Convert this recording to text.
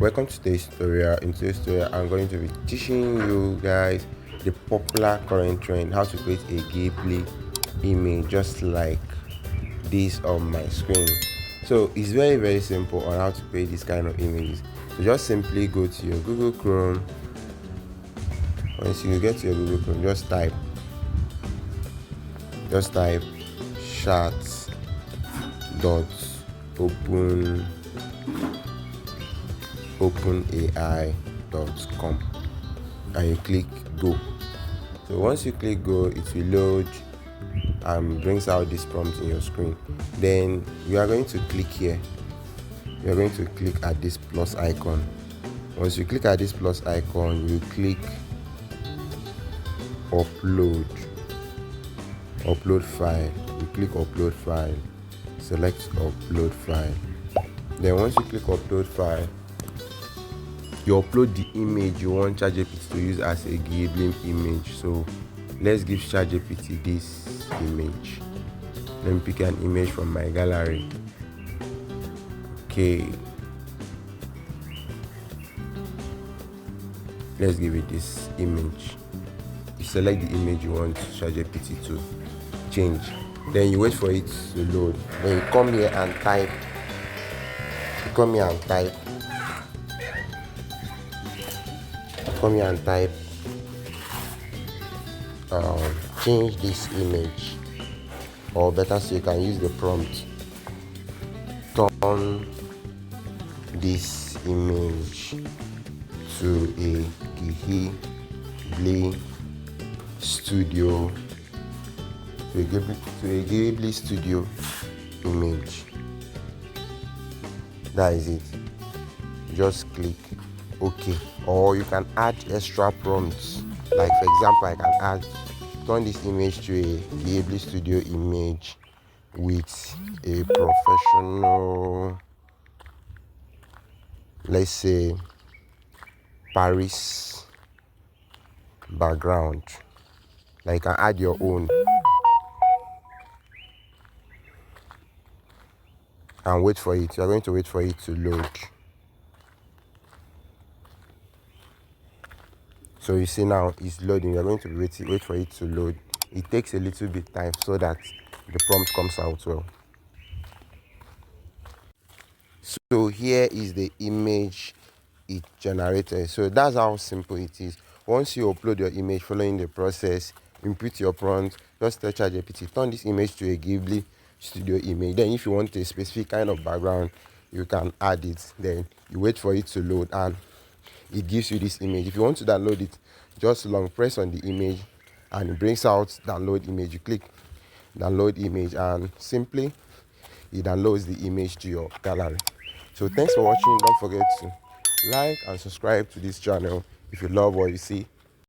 Welcome to today's tutorial. In today's tutorial, I'm going to be teaching you guys the popular current trend, how to create a Ghibli image just like this on my screen. So it's very simple on how to create this kind of images. So just simply go to your Google Chrome. Once you get to your Google Chrome, just type chat.open openai.com and you click go. So once you click go, it will load and brings out this prompt in your screen. Then you are going to click here. You are going to click at this plus icon. Once you click at this plus icon, you click upload file. You click upload file, select upload file. Then once you click upload file, you upload the image you want ChatGPT to use as a Ghibli image. So let's give ChatGPT this image. Let me pick an image from my gallery. Okay, let's give it this image. You select the image you want ChatGPT to change. Then you wait for it to load. Then you come here and type. Change this image, or better still, you can use the prompt, turn this image to a Ghibli studio image. That is it. Just click OK. Or you can add extra prompts. Like for example, I can add turn this image to a Ghibli studio image with a professional, let's say, Paris background. Like you can add your own and wait for it. You're going to wait for it to load. So you see now it's loading. You're going to wait for it to load. It takes a little bit time so that the prompt comes out well. So here is the image it generated. So that's how simple it is. Once you upload your image, following the process, input your prompt, just tell ChatGPT, turn this image to a Ghibli studio image. Then if you want a specific kind of background, you can add it. Then you wait for it to load and it gives you this image. If you want to download it, just long press on the image and it brings out download image. You click download image and simply it downloads the image to your gallery. So thanks for watching. Don't forget to like and subscribe to this channel if you love what you see.